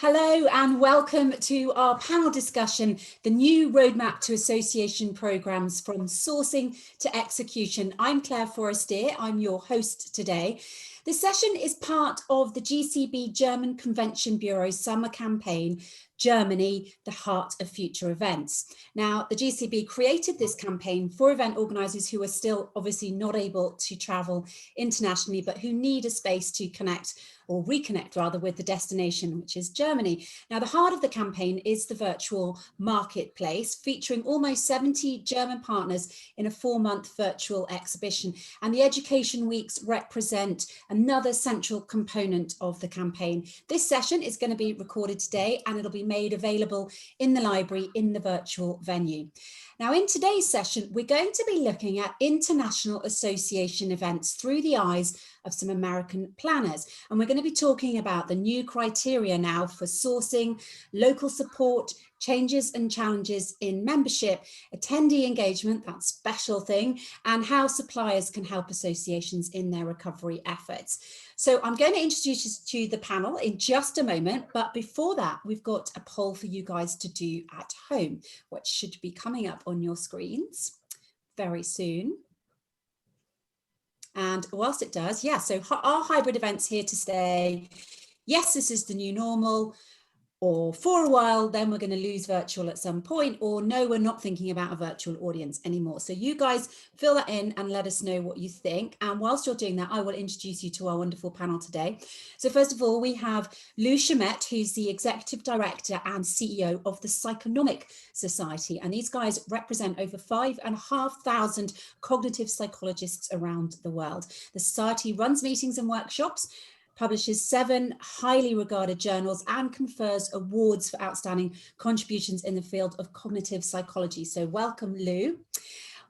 Hello and welcome to our panel discussion, the new roadmap to association programmes from sourcing to execution. I'm Claire Forestier, I'm your host today. This session is part of the GCB German Convention Bureau's summer campaign, Germany, the Heart of Future Events. Now, the GCB created this campaign for event organisers who are still obviously not able to travel internationally, but who need a space to connect or reconnect rather with the destination, which is Germany. Now, the heart of the campaign is the virtual marketplace, featuring almost 70 German partners in a 4-month virtual exhibition. And the Education Weeks represent another central component of the campaign. This session is going to be recorded today and it'll be made available in the library in the virtual venue. Now, in today's session, we're going to be looking at international association events through the eyes of some American planners. And we're going to be talking about the new criteria now for sourcing, local support, changes and challenges in membership, attendee engagement, that special thing, and how suppliers can help associations in their recovery efforts. So I'm going to introduce you to the panel in just a moment, but before that, we've got a poll for you guys to do at home, which should be coming up on your screens very soon. And whilst it does, yeah, so are hybrid events here to stay? Yes, this is the new normal. Or for a while, then we're going to lose virtual at some point, or no, we're not thinking about a virtual audience anymore. So you guys fill that in and let us know what you think. And whilst you're doing that, I will introduce you to our wonderful panel today. So first of all, we have Lou Chamet, who's the Executive Director and CEO of the Psychonomic Society. And these guys represent over 5,500 cognitive psychologists around the world. The society runs meetings and workshops, publishes 7 highly regarded journals and confers awards for outstanding contributions in the field of cognitive psychology. So welcome, Lou.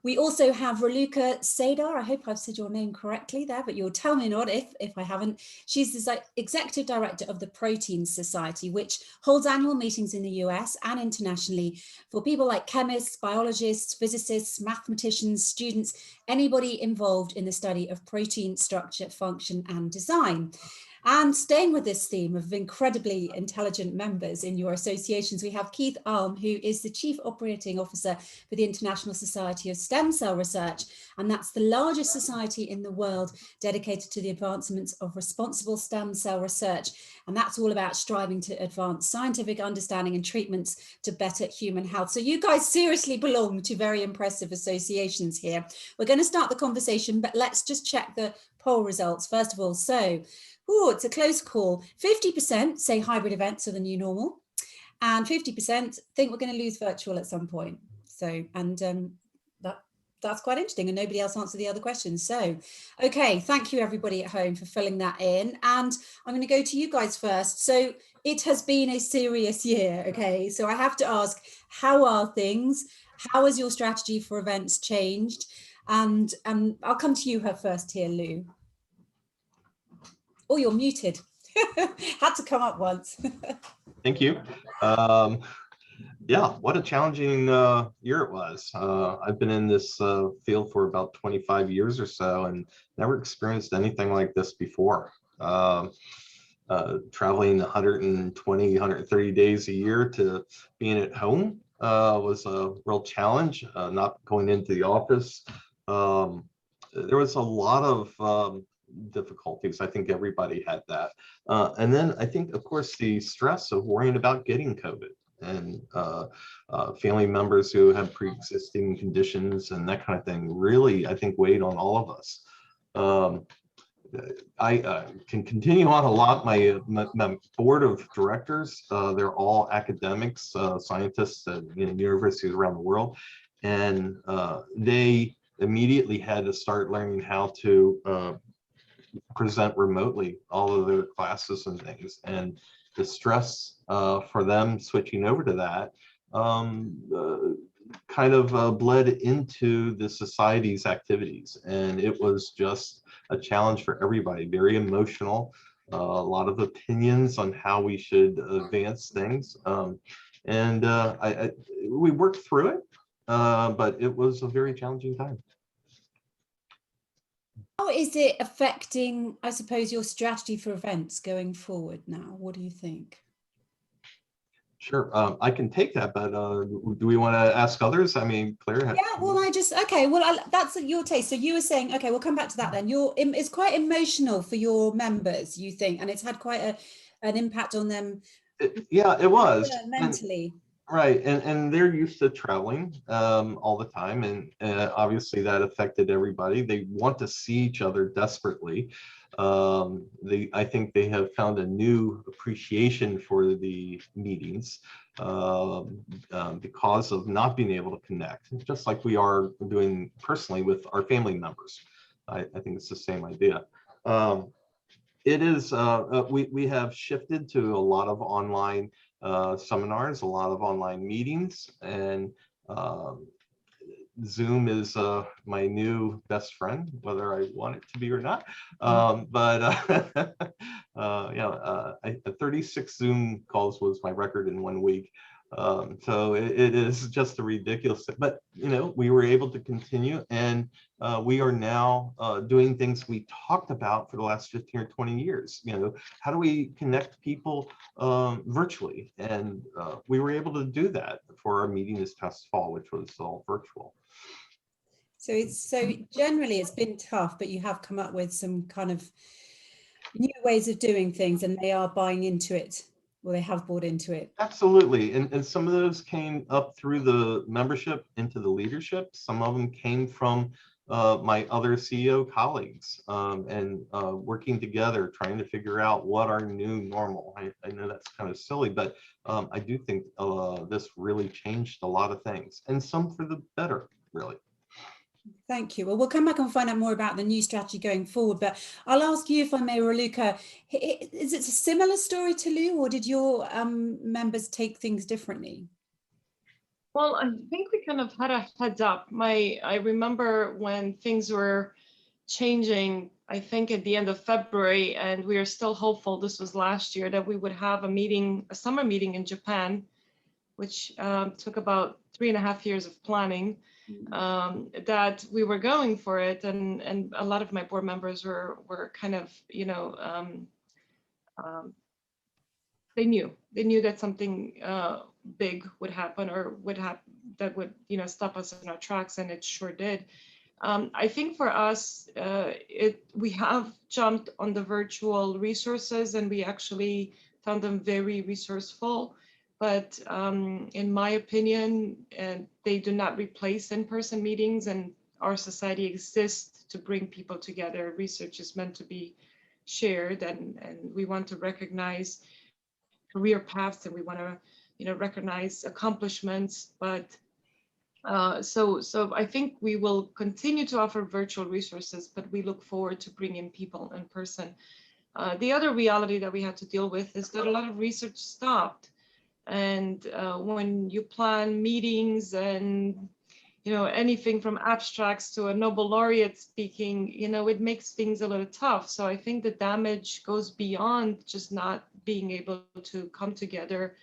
We also have Raluca Sadar. I hope I've said your name correctly there, but you'll tell me not if I haven't. She's the Executive Director of the Protein Society, which holds annual meetings in the US and internationally for people like chemists, biologists, physicists, mathematicians, students, anybody involved in the study of protein structure, function, and design. And staying with this theme of incredibly intelligent members in your associations, we have Keith Alm, who is the Chief Operating Officer for the International Society of Stem Cell Research. And that's the largest society in the world dedicated to the advancements of responsible stem cell research. And that's all about striving to advance scientific understanding and treatments to better human health. So you guys seriously belong to very impressive associations here. We're going to start the conversation, but let's just check the poll results first of all. So, it's a close call. 50% say hybrid events are the new normal, and 50% think we're going to lose virtual at some point. So, and that's quite interesting, and nobody else answered the other questions. So, okay, thank you everybody at home for filling that in. And I'm going to go to you guys first. So it has been a serious year, okay? So I have to ask, how are things? How has your strategy for events changed? And I'll come to you first here, Lou. Oh, you're muted. Had to come up once. Thank you. Yeah, what a challenging year it was. I've been in this field for about 25 years or so and never experienced anything like this before. Traveling 120, 130 days a year to being at home was a real challenge, not going into the office. There was a lot of difficulties. I think everybody had that. And then I think, of course, the stress of worrying about getting COVID and family members who have pre-existing conditions and that kind of thing really, I think, weighed on all of us. I can continue on a lot. My board of directors, they're all academics, scientists at universities around the world, and they immediately had to start learning how to present remotely all of their classes and things, and the stress for them switching over to that kind of bled into the society's activities, and it was just a challenge for everybody, very emotional, a lot of opinions on how we should advance things, and we worked through it, but it was a very challenging time. How is it affecting, I suppose, your strategy for events going forward now? What do you think? Sure. I can take that, but do we want to ask others? I mean, Claire. Yeah, well, okay, well, that's your taste. So you were saying, okay, we'll come back to that then. It's quite emotional for your members, you think, and it's had quite an impact on them. Yeah, it was. Mentally. Right, and they're used to traveling all the time, and obviously that affected everybody. They want to see each other desperately. I think they have found a new appreciation for the meetings because of not being able to connect, just like we are doing personally with our family members. I think it's the same idea. It is, we have shifted to a lot of online seminars, a lot of online meetings, and Zoom is my new best friend, whether I want it to be or not. Yeah, 36 Zoom calls was my record in 1 week. So it is just a ridiculous, but you know, we were able to continue, and we are now doing things we talked about for the last 15 or 20 years. You know, how do we connect people virtually? And we were able to do that for our meeting this past fall, which was all virtual. So generally it's been tough, but you have come up with some kind of new ways of doing things, and they are buying into it. Well, they have bought into it. Absolutely. And some of those came up through the membership into the leadership. Some of them came from my other CEO colleagues and working together, trying to figure out what our new normal. I know that's kind of silly, but I do think this really changed a lot of things, and some for the better, really. Thank you. Well, we'll come back and find out more about the new strategy going forward, but I'll ask you, if I may, Raluca, is it a similar story to Lou, or did your members take things differently? Well, I think we kind of had a heads up. I remember when things were changing, I think at the end of February, and we are still hopeful, this was last year, that we would have a summer meeting in Japan, which took about 3.5 years of planning. That we were going for it, and a lot of my board members were kind of, you know, they knew that something big would happen, or that would, you know, stop us in our tracks, and it sure did. I think for us, we have jumped on the virtual resources, and we actually found them very resourceful. But in my opinion, they do not replace in-person meetings, and our society exists to bring people together. Research is meant to be shared, and we want to recognize career paths, and we want to, you know, recognize accomplishments. But so I think we will continue to offer virtual resources, but we look forward to bringing people in person. The other reality that we had to deal with is that a lot of research stopped. And when you plan meetings and, you know, anything from abstracts to a Nobel laureate speaking, you know, it makes things a little tough. So I think the damage goes beyond just not being able to come together.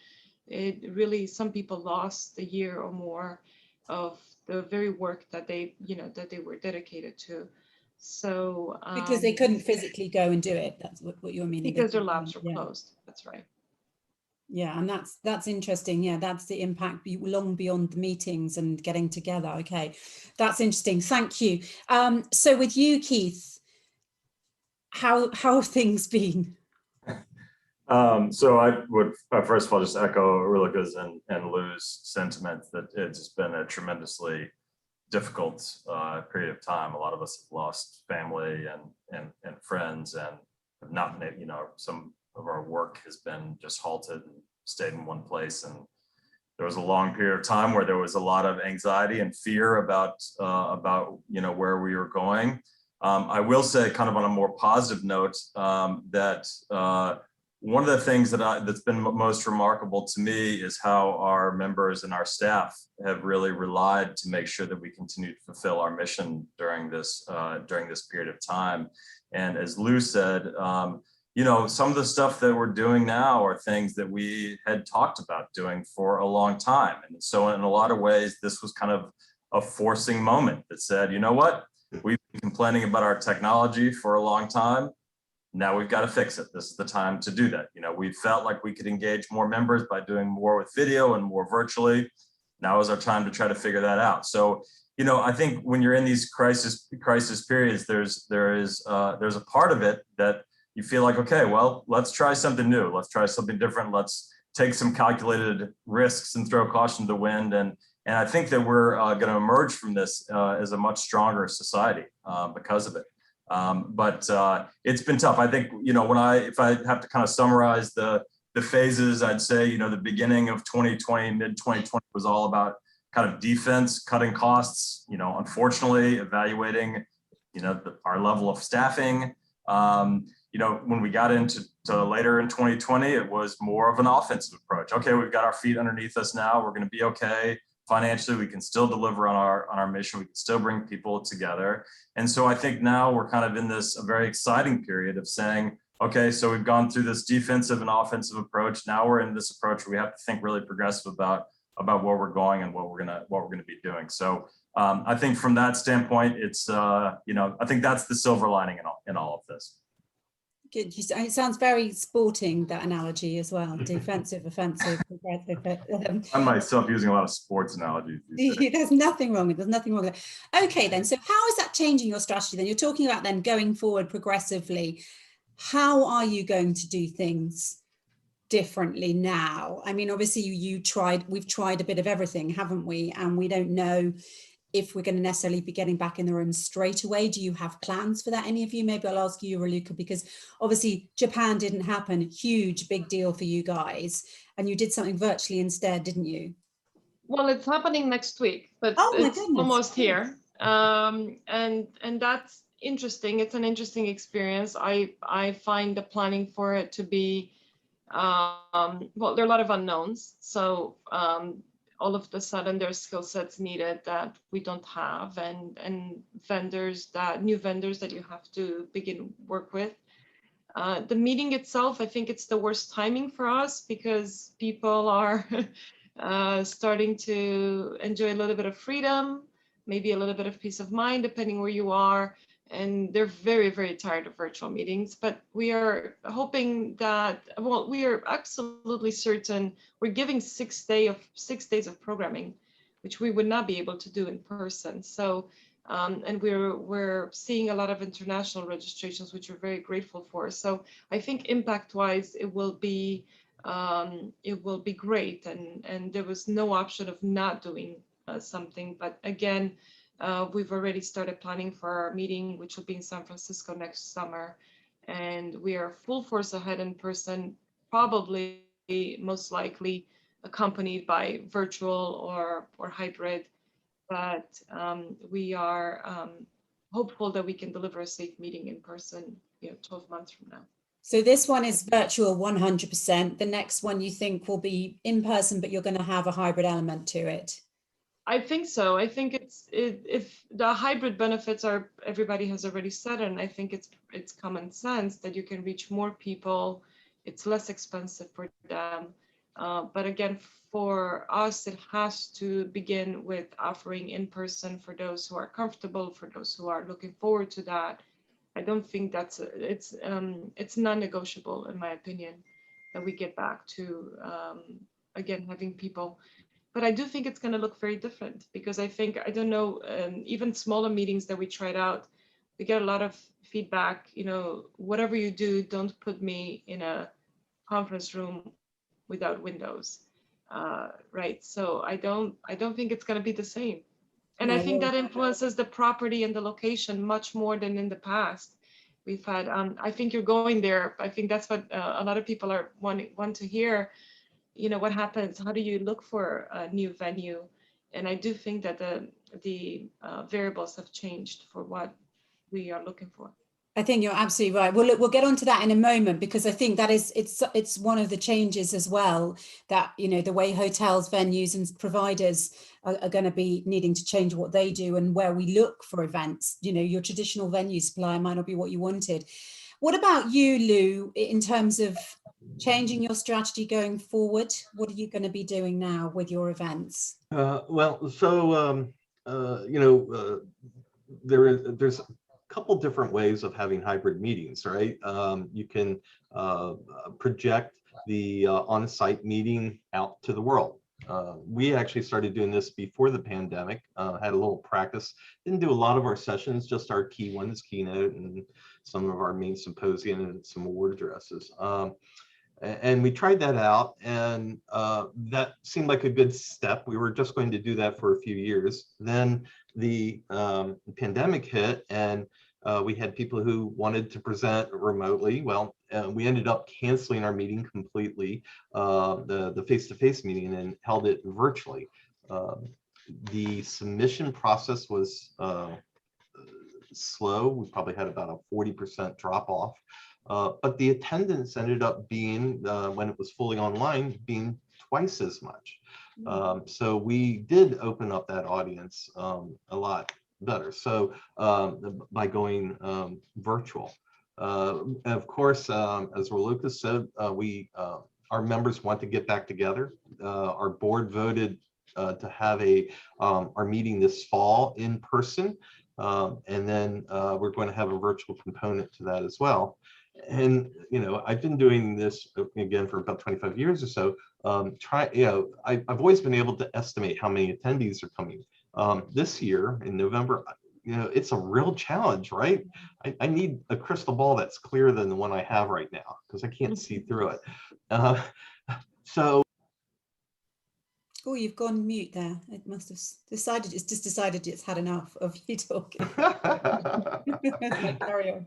It really, some people lost a year or more of the very work that they, you know, that they were dedicated to. So because they couldn't physically go and do it. That's what you're meaning. Because their labs were closed. That's right. Yeah, and that's interesting. Yeah, that's the impact long beyond the meetings and getting together. Okay, that's interesting. Thank you. So with you, Keith, how have things been? So I would first of all just echo Raluca's and Lou's sentiment that it's been a tremendously difficult period of time. A lot of us have lost family and friends, and have not been, you know, some of our work has been just halted and stayed in one place. And there was a long period of time where there was a lot of anxiety and fear about you know, where we were going. I will say, kind of on a more positive note, that one of the things that's been most remarkable to me is how our members and our staff have really relied to make sure that we continue to fulfill our mission during this period of time. And as Lou said, you know, some of the stuff that we're doing now are things that we had talked about doing for a long time. And so in a lot of ways, this was kind of a forcing moment that said, you know what, we've been complaining about our technology for a long time. now we've got to fix it. This is the time to do that. You know, we felt like we could engage more members by doing more with video and more virtually. Now is our time to try to figure that out. So, you know, I think when you're in these crisis periods, there's a part of it that you feel like, okay, well, let's try something new. Let's try something different. Let's take some calculated risks and throw caution to the wind. And I think that we're going to emerge from this as a much stronger society because of it. But it's been tough. I think, you know, if I have to kind of summarize the phases, I'd say, you know, the beginning of 2020, mid 2020 was all about kind of defense, cutting costs, you know, unfortunately evaluating, you know, our level of staffing. You know, when we got into later in 2020, it was more of an offensive approach. Okay, we've got our feet underneath us now. We're going to be okay. Financially, we can still deliver on our mission. We can still bring people together. And so I think now we're kind of in this a very exciting period of saying, okay, so we've gone through this defensive and offensive approach. Now we're in this approach where we have to think really progressive about where we're going and what we're gonna be doing. So I think from that standpoint, it's you know, I think that's the silver lining in all of this. Good. It sounds very sporting, that analogy as well. Defensive, offensive, progressive. I'm myself using a lot of sports analogies. There's nothing wrong with it. There's nothing wrong with it. Okay, then. So how is that changing your strategy then? You're talking about then going forward progressively. How are you going to do things differently now? I mean, obviously we've tried a bit of everything, haven't we? And we don't know if we're going to necessarily be getting back in the room straight away. Do you have plans for that, any of you? Maybe I'll ask you, Raluca, because obviously Japan didn't happen. Huge, big deal for you guys. And you did something virtually instead, didn't you? Well, it's happening next week, but it's almost here. And that's interesting. It's an interesting experience. I find the planning for it to be, well, there are a lot of unknowns. So all of a sudden there's skill sets needed that we don't have, and new vendors that you have to begin work with. The meeting itself, I think it's the worst timing for us because people are starting to enjoy a little bit of freedom, maybe a little bit of peace of mind, depending where you are. And they're very, very tired of virtual meetings, but we are hoping that, well, we are absolutely certain we're giving 6 days of programming, which we would not be able to do in person. So, and we're seeing a lot of international registrations, which we're very grateful for. So I think impact-wise, it will be great. And there was no option of not doing something, but again, we've already started planning for our meeting, which will be in San Francisco next summer. And we are full force ahead in person, probably most likely accompanied by virtual or hybrid. But we are hopeful that we can deliver a safe meeting in person, 12 months from now. So this one is virtual 100%. The next one you think will be in person, but you're going to have a hybrid element to it. I think so. I think if the hybrid benefits are, everybody has already said, and I think it's common sense that you can reach more people. It's less expensive for them. But again, for us, it has to begin with offering in person for those who are comfortable, for those who are looking forward to that. I don't think it's non-negotiable, in my opinion, that we get back to, again, having people. But I do think it's going to look very different because I don't know, even smaller meetings that we tried out, we get a lot of feedback, whatever you do, don't put me in a conference room without windows, right? So I don't think it's going to be the same. And I think that influences the property and the location much more than in the past. We've had, I think you're going there. I think that's what a lot of people want to hear. What happens? How do you look for a new venue? And I do think that the variables have changed for what we are looking for. I think you're absolutely right. Well, look, we'll get onto that in a moment because I think that it's one of the changes as well, that the way hotels, venues, and providers are going to be needing to change what they do and where we look for events. Your traditional venue supplier might not be what you wanted. What about you, Lou, in terms of changing your strategy going forward? What are you going to be doing now with your events? Well, so there's couple different ways of having hybrid meetings, right? You can project the on-site meeting out to the world. We actually started doing this before the pandemic, had a little practice, didn't do a lot of our sessions, just our key ones, keynote, and some of our main symposium and some award addresses. And we tried that out, and that seemed like a good step. We were just going to do that for a few years. Then the pandemic hit, and we had people who wanted to present remotely. Well, we ended up canceling our meeting completely, the face-to-face meeting, and held it virtually. The submission process was slow. We probably had about a 40% drop off. But the attendance ended up being, when it was fully online, being twice as much. So we did open up that audience a lot better. So by going virtual. Of course, as Lucas said, our members want to get back together. Our board voted to have our meeting this fall in person. And then we're going to have a virtual component to that as well. And, I've been doing this again for about 25 years or so. I've always been able to estimate how many attendees are coming. This year in November, it's a real challenge, right? I need a crystal ball that's clearer than the one I have right now, because I can't see through it. So. Oh, you've gone mute there. It must have decided it's had enough of you talking. Carry on.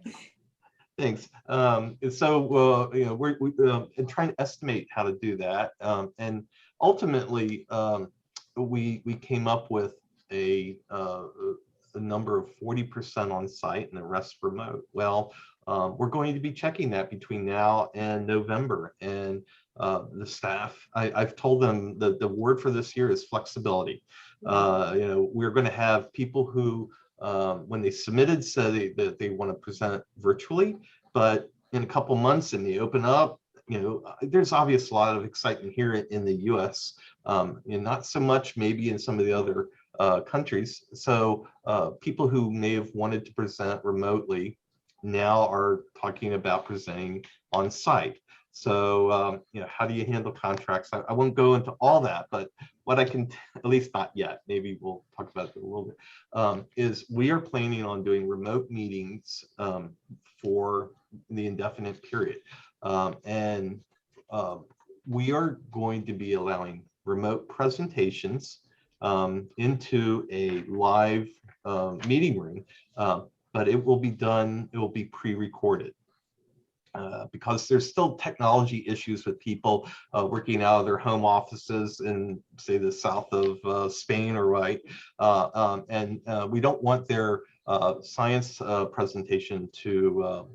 Thanks. So, we're trying to estimate how to do that. And ultimately, we came up with a number of 40% on site and the rest remote. Well, we're going to be checking that between now and November. And the staff, I've told them that the word for this year is flexibility. We're going to have people who, when they submitted, said that they want to present virtually, but in a couple months and they open up, there's obviously a lot of excitement here in the US, and not so much maybe in some of the other countries. So people who may have wanted to present remotely now are talking about presenting on site. So, how do you handle contracts? I won't go into all that, but what I can, at least not yet, maybe we'll talk about it a little bit, is we are planning on doing remote meetings for the indefinite period. And we are going to be allowing remote presentations into a live meeting room, but it will be pre-recorded. Because there's still technology issues with people working out of their home offices in, say, the south of Spain or right, and we don't want their science presentation to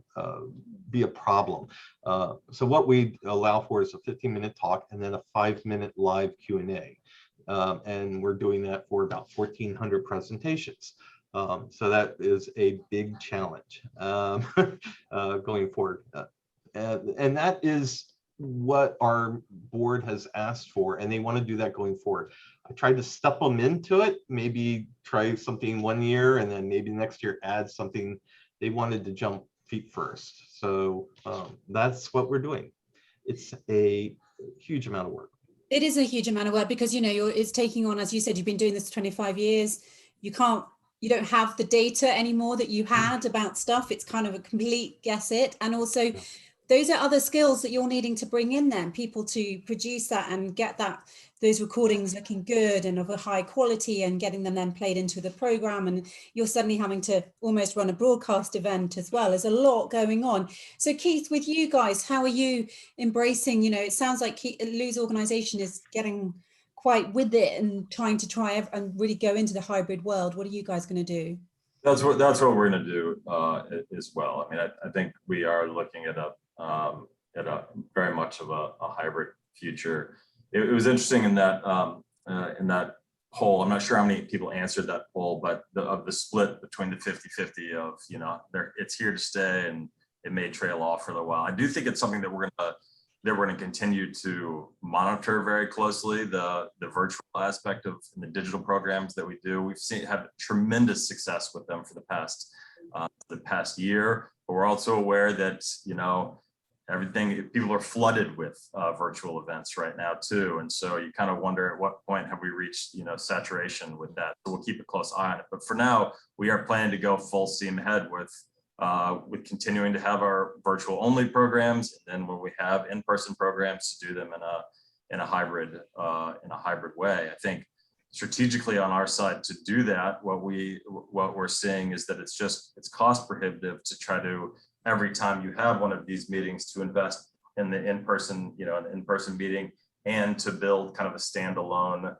be a problem. So what we allow for is a 15-minute talk and then a 5-minute live Q&A, and we're doing that for about 1,400 presentations. So that is a big challenge going forward. And that is what our board has asked for, and they want to do that going forward. I tried to step them into it, maybe try something one year and then maybe next year add something. They wanted to jump feet first. So that's what we're doing. It's a huge amount of work. It is a huge amount of work because, it's taking on, as you said, you've been doing this for 25 years. You don't have the data anymore that you had about stuff. It's kind of a complete guess it. And also those are other skills that you're needing to bring in then, people to produce that and get those recordings looking good and of a high quality and getting them then played into the program. And you're suddenly having to almost run a broadcast event as well. There's a lot going on. So Keith, with you guys, how are you embracing, it sounds like Lou's organization is getting quite with it and trying to and really go into the hybrid world. What are you guys going to do? That's what we're going to do as well. I mean, I think we are looking at a very much of a hybrid future. It was interesting in that poll. I'm not sure how many people answered that poll, but of the split between the 50-50 of it's here to stay and it may trail off for a little while. I do think it's something that we're going to continue to monitor very closely, the virtual aspect of the digital programs that we do. We've had tremendous success with them for the past the past year. But we're also aware that, people are flooded with virtual events right now too. And so you kind of wonder at what point have we reached, saturation with that. So we'll keep a close eye on it. But for now, we are planning to go full steam ahead with continuing to have our virtual only programs. And then when we have in-person programs, to do them in a hybrid way. I think strategically on our side to do that, what we're seeing is that it's cost prohibitive to try to, every time you have one of these meetings, to invest in the in-person meeting and to build kind of a standalone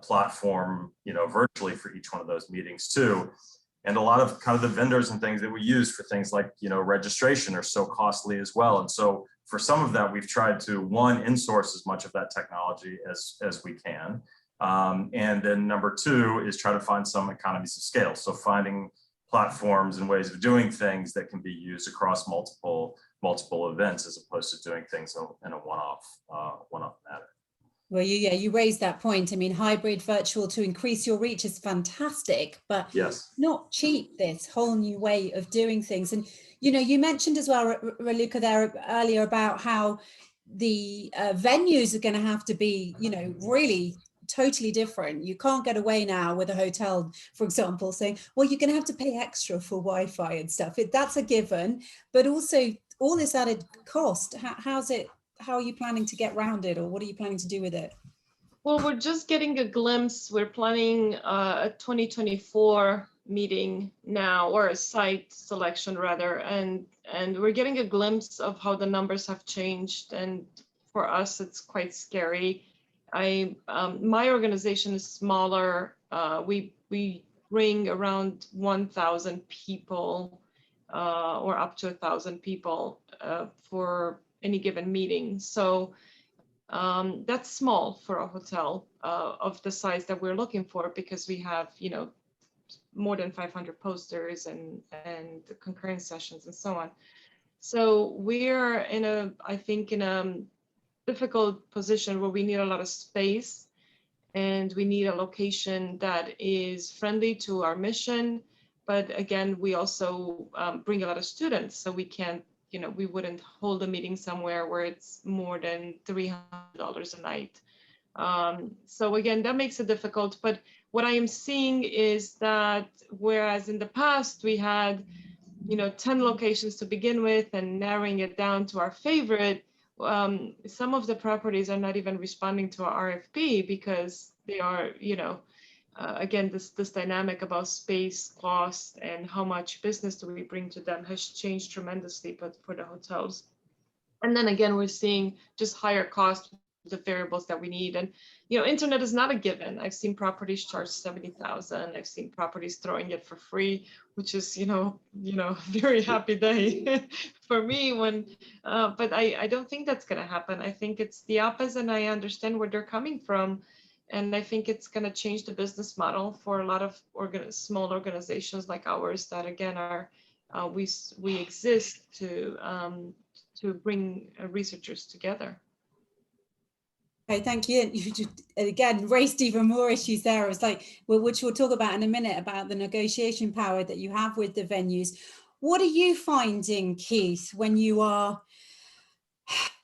platform, virtually for each one of those meetings too. And a lot of kind of the vendors and things that we use for things like, registration are so costly as well. And so for some of that, we've tried to, one, insource as much of that technology as we can. And then number two is try to find some economies of scale. So finding platforms and ways of doing things that can be used across multiple events, as opposed to doing things in a one-off matter. Well, you raised that point. I mean, hybrid virtual to increase your reach is fantastic, but yes, not cheap, this whole new way of doing things. And, you mentioned as well, Raluca, there earlier about how the venues are going to have to be, really totally different. You can't get away now with a hotel, for example, saying, well, you're going to have to pay extra for Wi-Fi and stuff. That's a given, but also all this added cost. How are you planning to get around it, or what are you planning to do with it? Well, we're just getting a glimpse. We're planning a 2024 meeting now, or a site selection rather, and we're getting a glimpse of how the numbers have changed. And for us, it's quite scary. My organization is smaller. We bring around 1,000 people, or up to 1,000 people for any given meeting. So that's small for a hotel of the size that we're looking for, because we have, more than 500 posters and concurrent sessions and so on. So we're I think in a difficult position where we need a lot of space, and we need a location that is friendly to our mission. But again, we also bring a lot of students, so we can't, we wouldn't hold a meeting somewhere where it's more than $300 a night. So again, that makes it difficult. But what I am seeing is that whereas in the past we had, 10 locations to begin with and narrowing it down to our favorite, some of the properties are not even responding to our RFP because they are, again, this dynamic about space, cost, and how much business do we bring to them has changed tremendously, but for the hotels. And then again, we're seeing just higher costs, the variables that we need. And, internet is not a given. I've seen properties charge $70,000. I've seen properties throwing it for free, which is, very happy day for me but I don't think that's going to happen. I think it's the opposite, and I understand where they're coming from. And I think it's going to change the business model for a lot of small organizations like ours that, again, are we exist to bring researchers together. Okay, thank you. You just, again, raised even more issues there. It's like, which we'll talk about in a minute, about the negotiation power that you have with the venues. What are you finding, Keith, when you are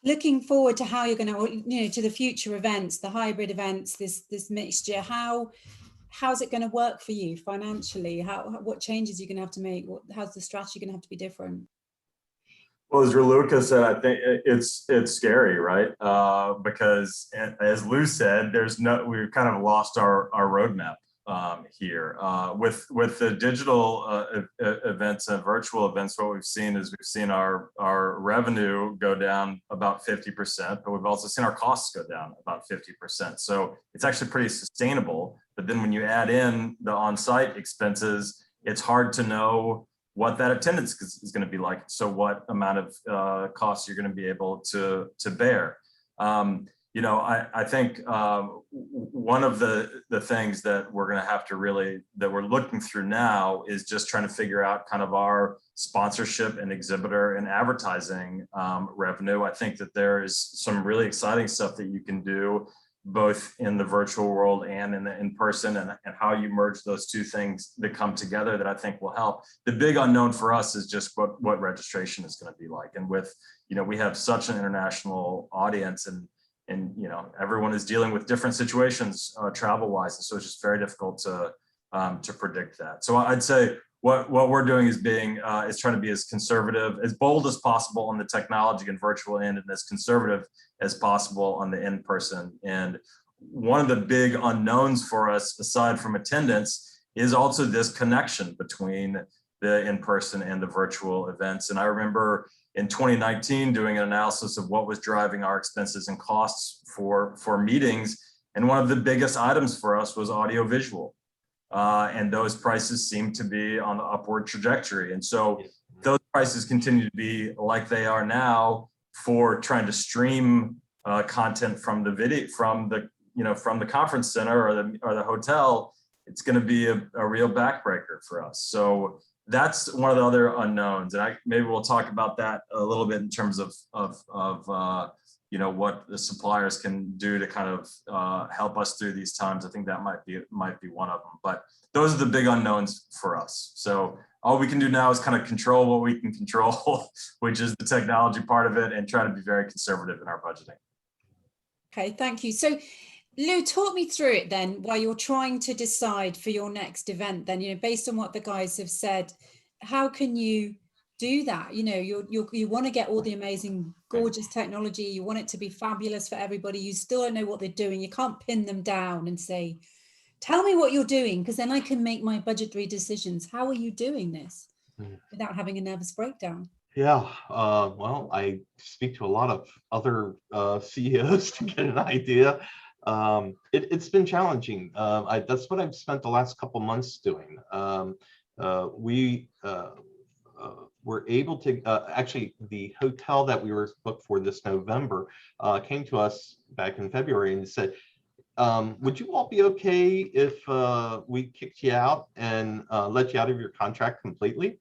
looking forward to how you're going to, to the future events, the hybrid events, this mixture? How's it going to work for you financially? What changes are you going to have to make? How's the strategy going to have to be different? Well, as Raluca said, I think it's scary, right? Because as Lou said, we've kind of lost our roadmap here. With the digital events and virtual events, what we've seen our revenue go down about 50%, but we've also seen our costs go down about 50%. So it's actually pretty sustainable. But then when you add in the on-site expenses, it's hard to know what that attendance is going to be like. So what amount of costs you're going to be able to bear. I think one of the things that we're going to have to that we're looking through now is just trying to figure out kind of our sponsorship and exhibitor and advertising revenue. I think that there is some really exciting stuff that you can do both in the virtual world and in the in-person, and how you merge those two things that come together, that I think will help. The big unknown for us is just what registration is going to be like. And with, we have such an international audience, and everyone is dealing with different situations travel wise. And so it's just very difficult to predict that. So I'd say what we're doing is trying to be as conservative, as bold as possible on the technology and virtual end, and as conservative as possible on the in-person. And one of the big unknowns for us, aside from attendance, is also this connection between the in-person and the virtual events. And I remember in 2019 doing an analysis of what was driving our expenses and costs for meetings. And one of the biggest items for us was audiovisual. And those prices seem to be on the upward trajectory. And so those prices continue to be like they are now for trying to stream content from the video, from the conference center or the hotel. It's going to be a real backbreaker for us. So that's one of the other unknowns. And maybe we'll talk about that a little bit in terms of what the suppliers can do to kind of help us through these times. I think that might be one of them, but those are the big unknowns for us. So all we can do now is kind of control what we can control, which is the technology part of it, and try to be very conservative in our budgeting. Okay, thank you. So Lou, talk me through it then, while you're trying to decide for your next event then, based on what the guys have said, how can you do that? You want to get all the amazing, gorgeous technology. You want it to be fabulous for everybody. You still don't know what they're doing. You can't pin them down and say, tell me what you're doing, because then I can make my budgetary decisions. How are you doing this without having a nervous breakdown? Yeah, well, I speak to a lot of other CEOs to get an idea. It's been challenging. That's what I've spent the last couple months doing. We were able to, actually, the hotel that we were booked for this November came to us back in February and said, would you all be okay if we kicked you out and let you out of your contract completely?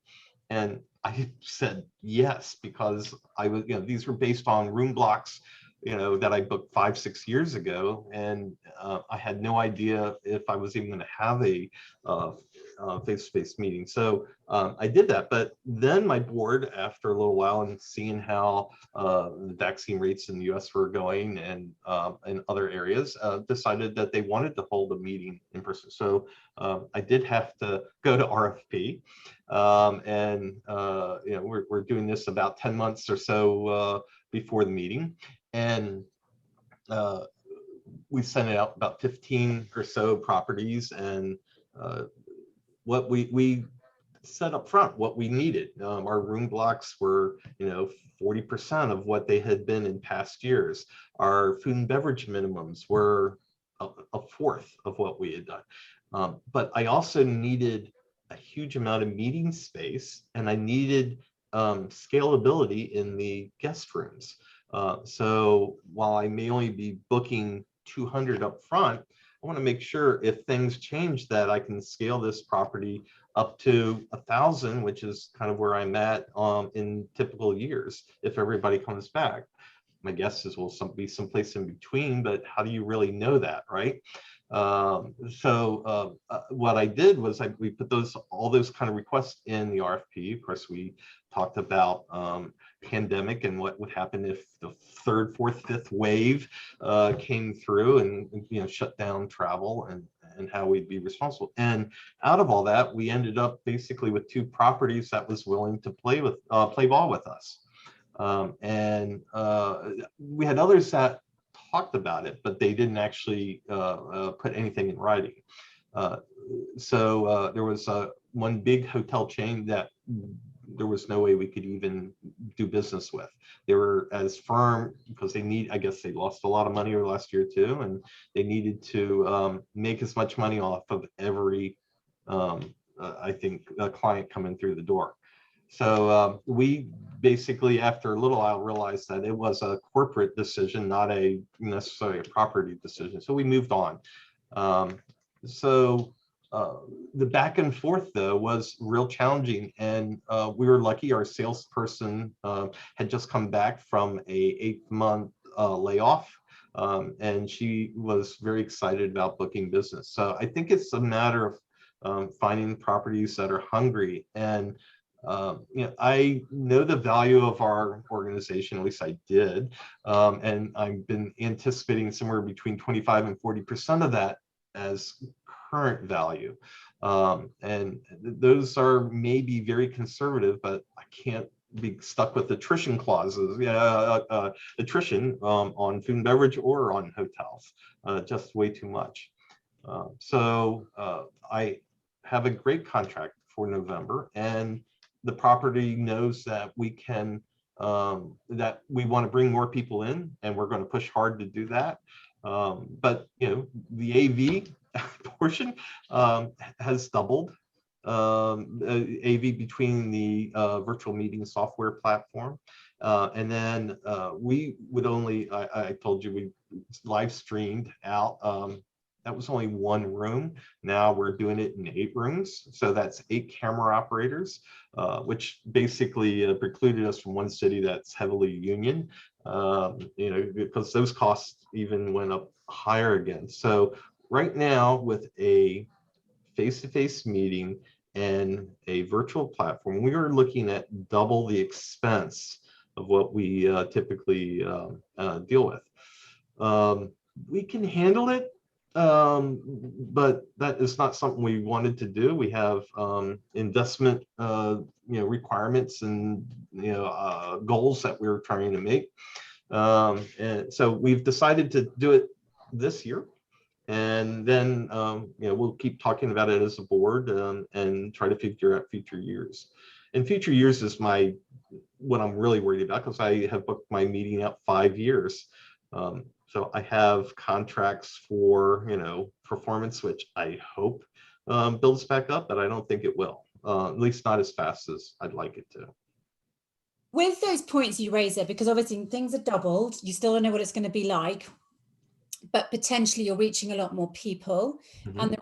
And I said yes, because I was, these were based on room blocks, that I booked 5-6 years ago, and I had no idea if I was even going to have a face-to-face meeting. So I did that, but then my board, after a little while and seeing how the vaccine rates in the US were going and in other areas, decided that they wanted to hold a meeting in person. So I did have to go to RFP, and we're doing this about 10 months or so before the meeting. And we sent it out about 15 or so properties, and what we said up front, what we needed. Our room blocks were, 40% of what they had been in past years. Our food and beverage minimums were a fourth of what we had done. But I also needed a huge amount of meeting space, and I needed scalability in the guest rooms. So while I may only be booking 200 up front, I want to make sure if things change that I can scale this property up to 1,000, which is kind of where I'm at in typical years if everybody comes back. My guess is we'll be someplace in between, but how do you really know that, right? So what I did was we put all those kind of requests in the RFP. Of course, we talked about pandemic and what would happen if the third, fourth, fifth wave came through and shut down travel and how we'd be responsible. And out of all that, we ended up basically with 2 properties that was willing to play ball with us. And we had others that talked about it, but they didn't actually put anything in writing. So there was one big hotel chain that there was no way we could even do business with. They were as firm because I guess they lost a lot of money over the last year too, and they needed to make as much money off of every, I think, client coming through the door. So we basically, after a little while, realized that it was a corporate decision, not necessarily a property decision. So we moved on. The back and forth, though, was real challenging. And we were lucky. Our salesperson had just come back from a 8-month layoff and she was very excited about booking business. So I think it's a matter of finding properties that are hungry. And I know the value of our organization, at least I did, and I've been anticipating somewhere between 25 and 40% of that as current value. And those are maybe very conservative, but I can't be stuck with attrition clauses, attrition on food and beverage or on hotels, just way too much. So I have a great contract for November, and the property knows that we can, that we want to bring more people in, and we're going to push hard to do that. But the AV portion has doubled. AV between the virtual meeting software platform, and then we would only, I told you, we live streamed out. That was only one room. Now we're doing it in 8 rooms. So that's 8 camera operators, which basically precluded us from one city that's heavily union, because those costs even went up higher again. So right now, with a face-to-face meeting and a virtual platform, we are looking at double the expense of what we typically deal with. We can handle it, but that is not something we wanted to do. We have investment requirements and goals that we're trying to make, and so we've decided to do it this year. And then we'll keep talking about it as a board, and try to figure out future years. And future years is what I'm really worried about, because I have booked my meeting out 5 years. So I have contracts for performance, which I hope builds back up, but I don't think it will, at least not as fast as I'd like it to. With those points you raise there, because obviously things are doubled, you still don't know what it's going to be like, but potentially you're reaching a lot more people. Mm-hmm.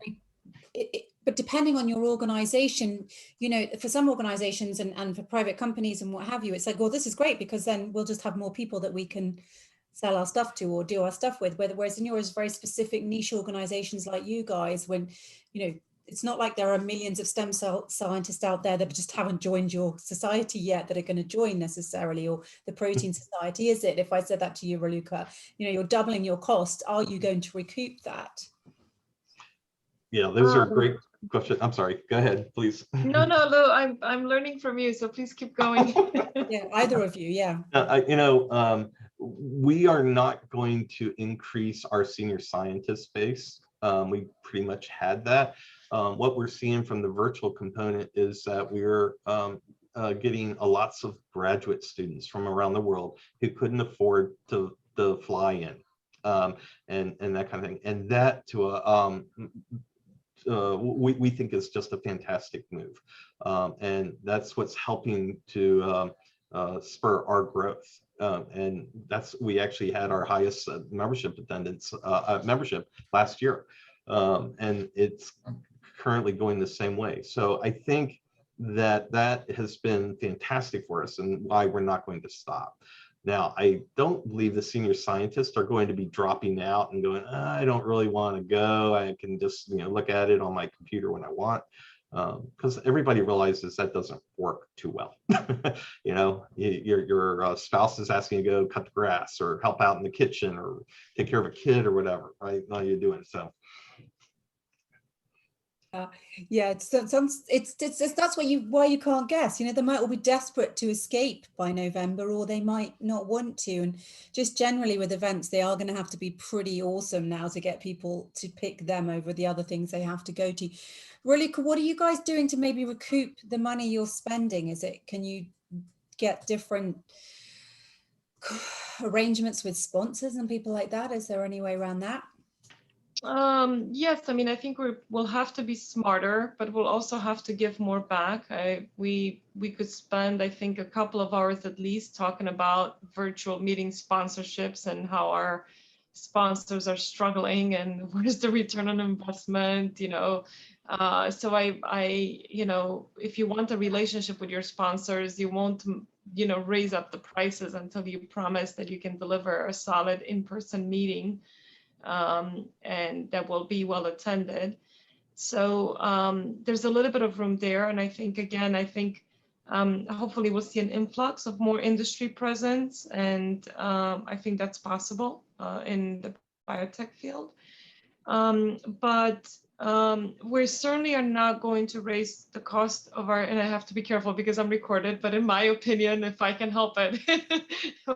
But depending on your organization, for some organizations and for private companies and what have you, it's like, well, this is great, because then we'll just have more people that we can sell our stuff to or do our stuff with. Whereas in yours, very specific niche organizations like you guys, when, it's not like there are millions of stem cell scientists out there that just haven't joined your society yet that are going to join necessarily, or the protein society, is it? If I said that to you, Raluca, you're doubling your cost. Are you going to recoup that? Yeah, those are great questions. I'm sorry, go ahead, please. No, Lou, I'm learning from you, so please keep going. Yeah, either of you, yeah. We are not going to increase our senior scientist base. We pretty much had that. What we're seeing from the virtual component is that we're getting lots of graduate students from around the world who couldn't afford to fly in, and that kind of thing. And that we think is just a fantastic move, and that's what's helping to spur our growth. And we actually had our highest membership attendance membership last year, and it's currently going the same way. So I think that has been fantastic for us, and why we're not going to stop. Now, I don't believe the senior scientists are going to be dropping out and going, I don't really want to go. I can just look at it on my computer when I want, because everybody realizes that doesn't work too well. Your spouse is asking you to go cut the grass or help out in the kitchen or take care of a kid or whatever, right? Now you're doing it. So. Yeah, it's that's why you can't guess. They might all be desperate to escape by November, or they might not want to. And just generally with events, they are going to have to be pretty awesome now to get people to pick them over the other things they have to go to. Really, what are you guys doing to maybe recoup the money you're spending? Can you get different arrangements with sponsors and people like that? Is there any way around that? Yes, I think we'll have to be smarter, but we'll also have to give more back. We could spend, I think, a couple of hours at least talking about virtual meeting sponsorships and how our sponsors are struggling and where's the return on investment, So if you want a relationship with your sponsors, you won't raise up the prices until you promise that you can deliver a solid in-person meeting, and that will be well attended. So there's a little bit of room there. And I think, again, hopefully we'll see an influx of more industry presence. And I think that's possible in the biotech field. But we certainly are not going to raise the cost of our, and I have to be careful because I'm recorded, but in my opinion, if I can help it,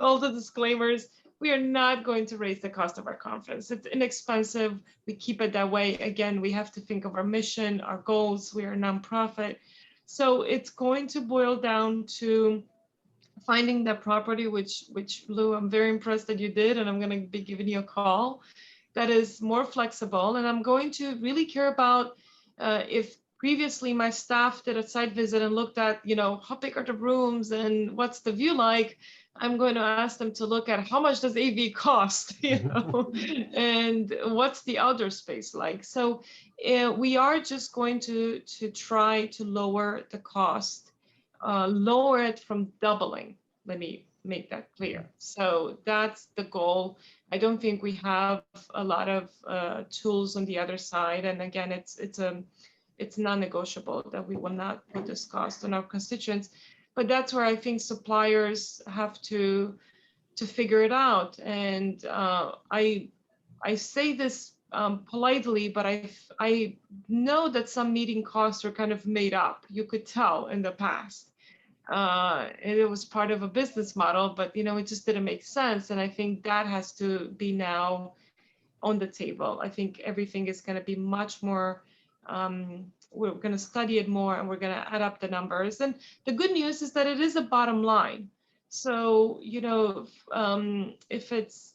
all the disclaimers, we are not going to raise the cost of our conference. It's inexpensive. We keep it that way. Again, we have to think of our mission, our goals. We are a nonprofit. So it's going to boil down to finding that property, which Lou, I'm very impressed that you did, and I'm going to be giving you a call, that is more flexible. And I'm going to really care about if previously my staff did a site visit and looked at, how big are the rooms and what's the view like, I'm going to ask them to look at how much does AV cost, and what's the outdoor space like. So we are just going to try to lower the cost, lower it from doubling. Let me make that clear. So that's the goal. I don't think we have a lot of tools on the other side. And again, it's non-negotiable that we will not put this cost on our constituents. But that's where I think suppliers have to figure it out. And I say this politely, but I know that some meeting costs are kind of made up. You could tell in the past. And it was part of a business model, but it just didn't make sense. And I think that has to be now on the table. I think everything is going to be much more, we're going to study it more, and we're going to add up the numbers. And the good news is that it is a bottom line. So, if it's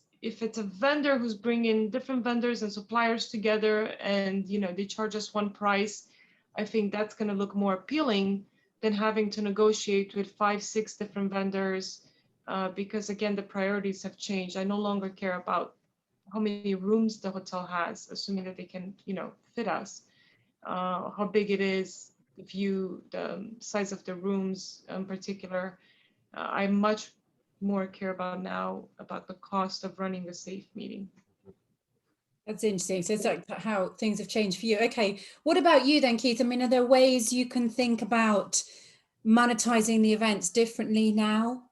a vendor who's bringing different vendors and suppliers together, and they charge us one price, I think that's going to look more appealing than having to negotiate with 5-6 different vendors, because again, the priorities have changed. I no longer care about how many rooms the hotel has, assuming that they can, fit us, how big it is, the view, the size of the rooms in particular. I much more care about now about the cost of running a safe meeting. That's interesting. So it's like how things have changed for you. Okay, what about you then, Keith? I mean, are there ways you can think about monetizing the events differently now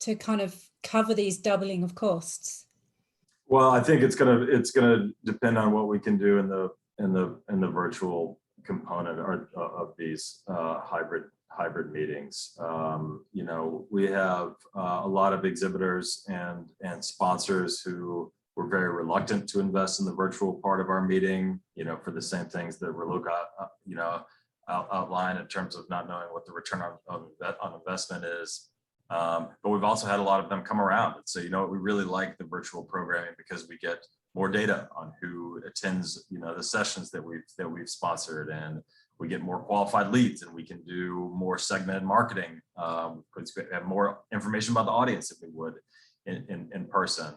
to kind of cover these doubling of costs? Well, I think it's gonna depend on what we can do in the virtual component of these hybrid meetings. We have a lot of exhibitors and sponsors who were very reluctant to invest in the virtual part of our meeting, for the same things that Raluca, outlined in terms of not knowing what the return on investment is. But we've also had a lot of them come around and say, we really like the virtual programming because we get more data on who attends, the sessions that we've sponsored, and we get more qualified leads, and we can do more segmented marketing because we have more information about the audience than we would in person.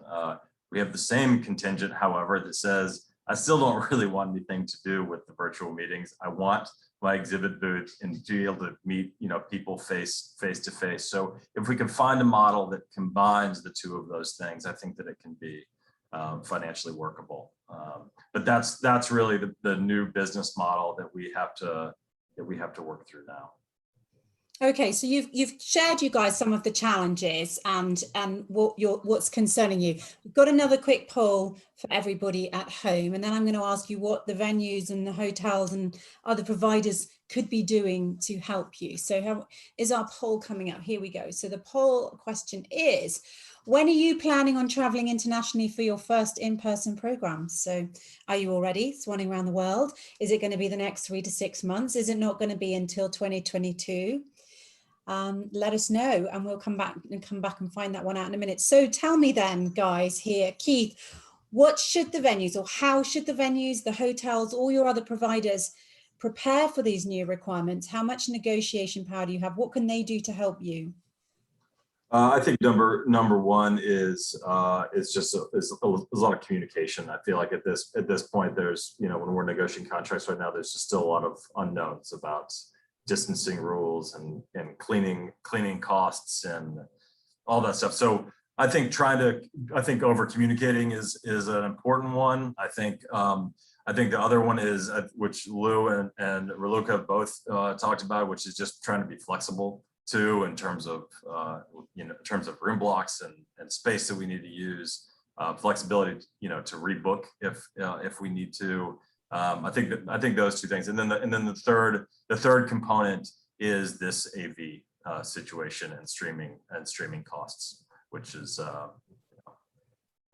We have the same contingent, however, that says, I still don't really want anything to do with the virtual meetings. I want my exhibit booth and to be able to meet, people face to face. So if we can find a model that combines the two of those things, I think that it can be financially workable. But that's really the new business model that we have to work through now. Okay, so you've shared, you guys, some of the challenges and what's concerning you. We've got another quick poll for everybody at home, and then I'm going to ask you what the venues and the hotels and other providers could be doing to help you. So how is our poll coming up? Here we go. So the poll question is, when are you planning on traveling internationally for your first in-person programs? So are you already swanning around the world? Is it going to be the next 3 to 6 months? Is it not going to be until 2022? Let us know, and we'll come back and find that one out in a minute. So tell me then, guys, here, Keith, what should the venues, or how should the venues, the hotels, all your other providers prepare for these new requirements? How much negotiation power do you have? What can they do to help you? I think number one is just a lot of communication. I feel like at this point, there's, when we're negotiating contracts right now, there's just still a lot of unknowns about distancing rules and cleaning costs and all that stuff. So I think over communicating is an important one. I think the other one is, which Lou and Raluca both talked about, which is just trying to be flexible too, in terms of in terms of room blocks and space that we need to use, flexibility, to rebook if we need to. I think those two things, and then the third component is this AV situation and streaming costs, which is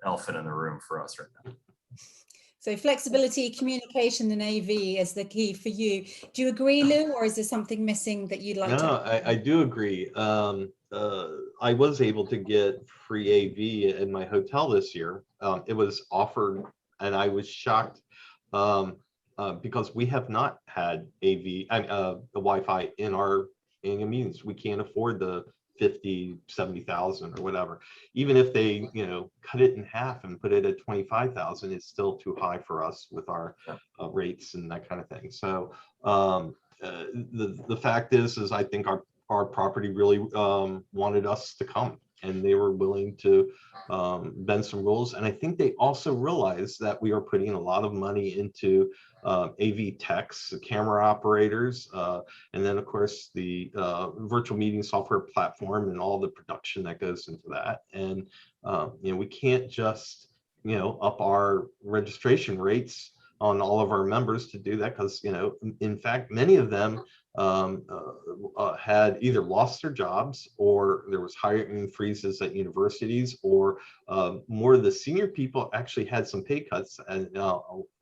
elephant in the room for us right now. So flexibility, communication, and AV is the key for you. Do you agree, Lou, or is there something missing that you'd like to? No, I do agree. I was able to get free AV in my hotel this year. It was offered, and I was shocked because we have not had AV, the Wi-Fi in our annual meetings. We can't afford the 50, 70,000 or whatever. Even if they, cut it in half and put it at 25,000, it's still too high for us with our rates and that kind of thing. So the fact is I think our property really wanted us to come, and they were willing to bend some rules. And I think they also realized that we are putting a lot of money into AV techs, camera operators, and then of course the virtual meeting software platform and all the production that goes into that. And we can't just up our registration rates on all of our members to do that, because in fact many of them had either lost their jobs, or there was hiring freezes at universities, or more of the senior people actually had some pay cuts, and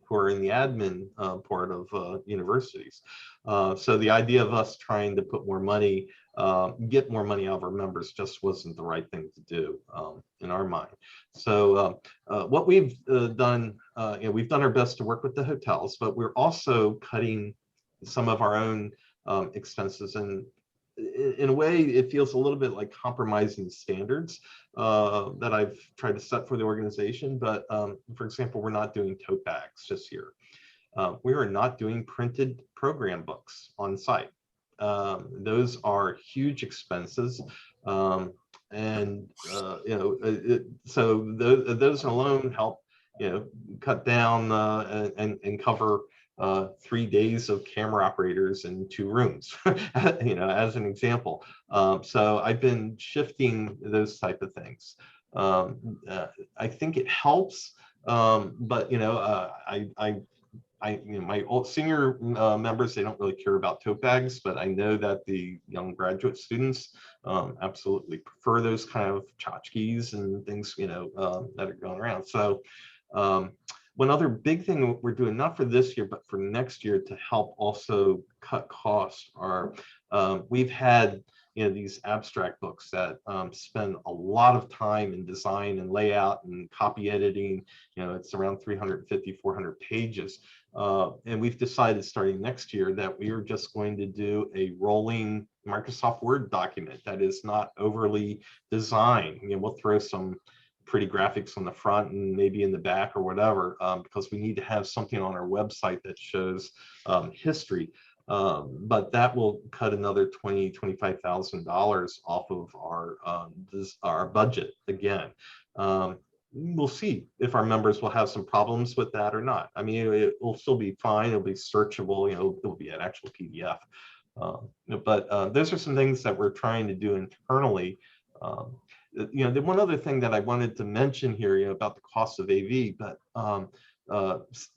who are in the admin part of universities. So the idea of us trying to put more money, get more money out of our members, just wasn't the right thing to do in our mind. So what we've done, we've done our best to work with the hotels, but we're also cutting some of our own expenses, and in a way it feels a little bit like compromising standards that I've tried to set for the organization. But for example, we're not doing tote bags this year. We are not doing printed program books on site. Those are huge expenses, so those alone help cut down and cover 3 days of camera operators in 2 rooms, as an example. So I've been shifting those type of things. I think it helps, but my old senior members, they don't really care about tote bags, but I know that the young graduate students absolutely prefer those kind of tchotchkes and things, that are going around. So one other big thing we're doing, not for this year, but for next year, to help also cut costs, are we've had these abstract books that spend a lot of time in design and layout and copy editing. It's around 350, 400 pages. And we've decided starting next year that we are just going to do a rolling Microsoft Word document that is not overly designed. We'll throw some pretty graphics on the front and maybe in the back or whatever, because we need to have something on our website that shows history. But that will cut another $25,000 off of our budget again. We'll see if our members will have some problems with that or not. I mean, it will still be fine. It'll be searchable. It'll be an actual PDF. But those are some things that we're trying to do internally. The one other thing that I wanted to mention here, about the cost of AV, but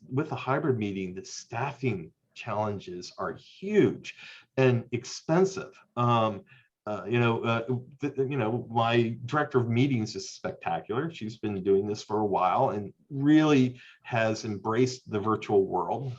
with a hybrid meeting, the staffing challenges are huge and expensive. My director of meetings is spectacular. She's been doing this for a while and really has embraced the virtual world.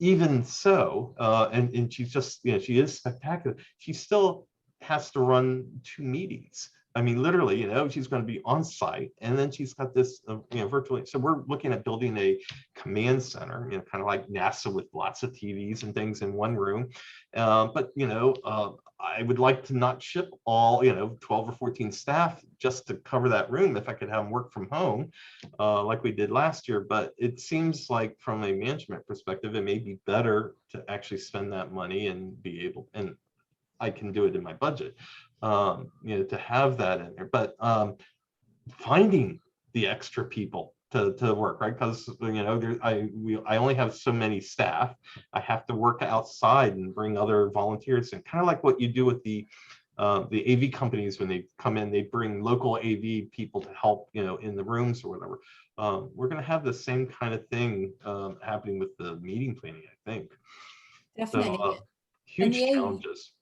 Even so, and she's just, she is spectacular. She still has to run 2 meetings I mean, literally, she's going to be on site, and then she's got this, virtually. So we're looking at building a command center, kind of like NASA, with lots of TVs and things in one room. But I would like to not ship all, 12 or 14 staff just to cover that room if I could have them work from home, like we did last year. But it seems like from a management perspective, it may be better to actually spend that money and be able, and I can do it in my budget, to have that in there. But finding the extra people to work, right? Because I only have so many staff. I have to work outside and bring other volunteers in, kind of like what you do with the AV companies. When they come in, they bring local AV people to help, in the rooms or whatever. We're going to have the same kind of thing happening with the meeting planning, I think. Definitely. So, huge challenges.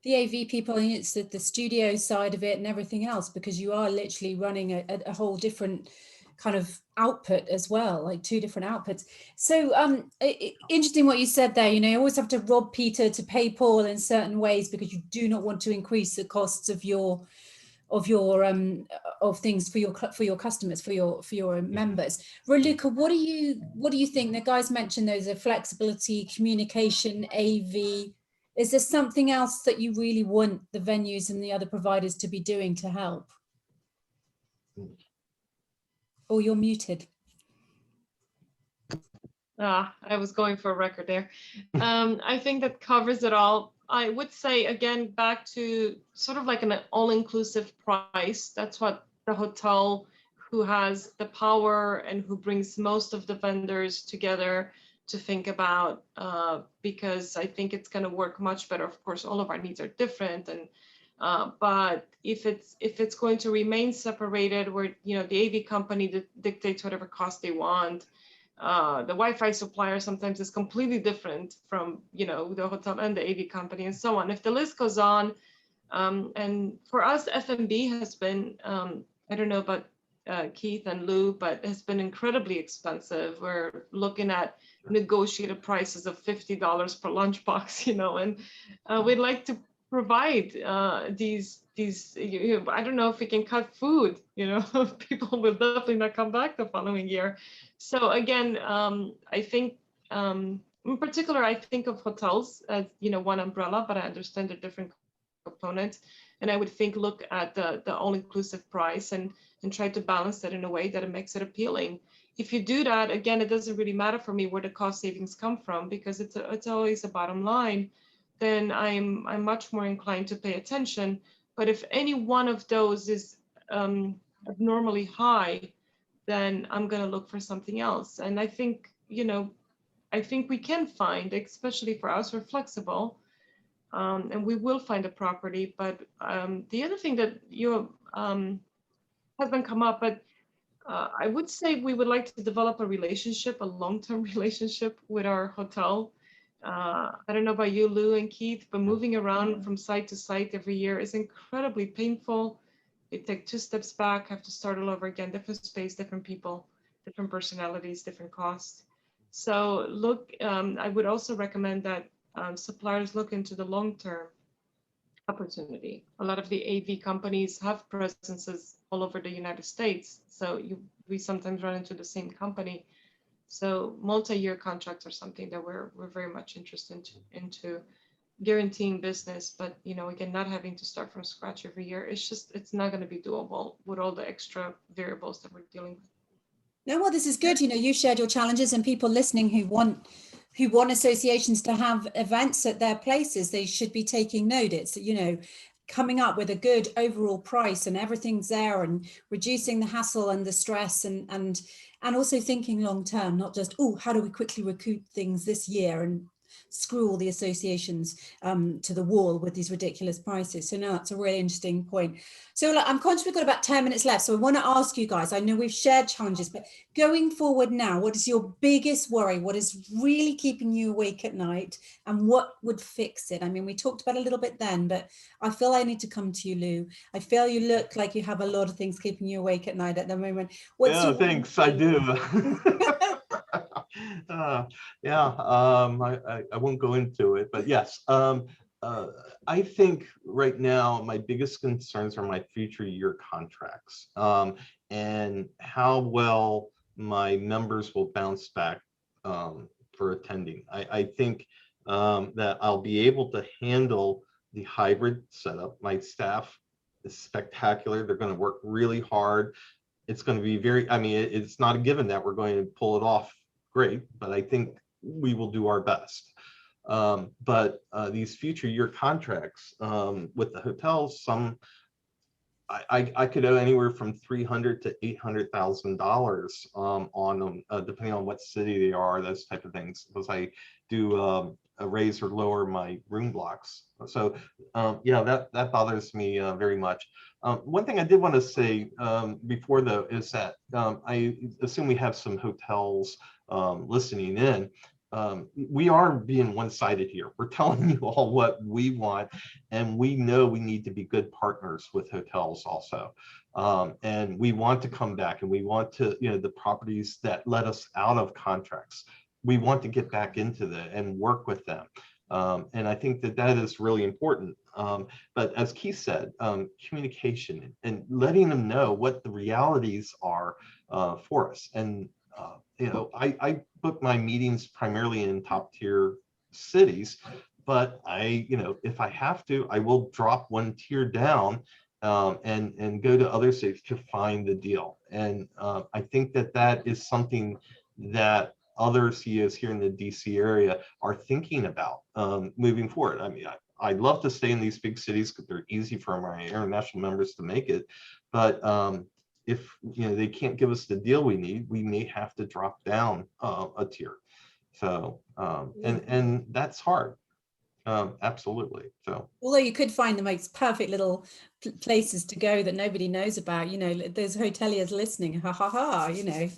The AV people, and it's the studio side of it and everything else, because you are literally running a whole different kind of output as well, like two different outputs. So interesting what you said there. You always have to rob Peter to pay Paul in certain ways, because you do not want to increase the costs of things for your customers, for your members. Raluca, what do you think? The guys mentioned those are flexibility, communication, AV. Is there something else that you really want the venues and the other providers to be doing to help? Oh, you're muted. I was going for a record there. I think that covers it all. I would say, again, back to sort of like an all-inclusive price. That's what the hotel, who has the power and who brings most of the vendors together to think about, because I think it's going to work much better. Of course, all of our needs are different, and but if it's going to remain separated, where the AV company dictates whatever cost they want, the Wi-Fi supplier sometimes is completely different from the hotel and the AV company, and so on. If the list goes on, and for us, F&B has been, I don't know about Keith and Lou, but has been incredibly expensive. We're looking at negotiated prices of $50 per lunchbox, and we'd like to provide these. I don't know if we can cut food. People will definitely not come back the following year. So again, I think in particular, I think of hotels as one umbrella, but I understand the different components, and I would look at the all-inclusive price and try to balance that in a way that it makes it appealing. If you do that, again, it doesn't really matter for me where the cost savings come from, because it's always a bottom line. Then I'm much more inclined to pay attention. But if any one of those is abnormally high, then I'm going to look for something else. And I think we can find, especially for us, we're flexible, and we will find a property. But the other thing that hasn't come up, but I would say we would like to develop a long-term relationship with our hotel. I don't know about you, Lou and Keith, but moving around from site to site every year is incredibly painful. You take 2 steps back, have to start all over again, different space, different people, different personalities, different costs. So look, I would also recommend that suppliers look into the long-term opportunity. A lot of the AV companies have presences all over the United States. So we sometimes run into the same company. So multi-year contracts are something that we're very much interested into guaranteeing business, but again, not having to start from scratch every year. It's not going to be doable with all the extra variables that we're dealing with. No, well, this is good. You shared your challenges, and people listening who want associations to have events at their places, they should be taking note. It's coming up with a good overall price, and everything's there, and reducing the hassle and the stress, and also thinking long term, not just, how do we quickly recoup things this year and screw all the associations to the wall with these ridiculous prices. So no, that's a really interesting point. So I'm conscious we've got about 10 minutes left. So I want to ask you guys, I know we've shared challenges, but going forward now, what is your biggest worry? What is really keeping you awake at night, and what would fix it? I mean, we talked about a little bit then, but I feel I need to come to you, Lou. I feel you look like you have a lot of things keeping you awake at night at the moment. Thanks, I do. I won't go into it, but yes. I think right now my biggest concerns are my future year contracts, and how well my members will bounce back for attending. I think that I'll be able to handle the hybrid setup. My staff is spectacular. They're going to work really hard. It's going to be very, I mean, it's not a given that we're going to pull it off great, but I think we will do our best. But these future year contracts with the hotels, some I could owe anywhere from $300,000 to $800,000 on them, depending on what city they are, those type of things, because I do raise or lower my room blocks. So yeah, that bothers me very much. One thing I did want to say before though is that I assume we have some hotels listening in. We are being one-sided here. We're telling you all what we want, and we know we need to be good partners with hotels also. And we want to come back, and we want to, you know, the properties that let us out of contracts, we want to get back into that and work with them. And I think that that is really important. But as Keith said, communication and letting them know what the realities are for us. And you know, I book my meetings primarily in top tier cities, but you know, if I have to, I will drop one tier down and go to other cities to find the deal. And I think that that is something that other CEOs here in the DC area are thinking about moving forward. I mean, I'd love to stay in these big cities because they're easy for my international members to make it, but if you know they can't give us the deal we need, we may have to drop down a tier. So and that's hard. Absolutely. So although you could find the most perfect little places to go that nobody knows about, you know, there's hoteliers listening, ha ha ha, you know,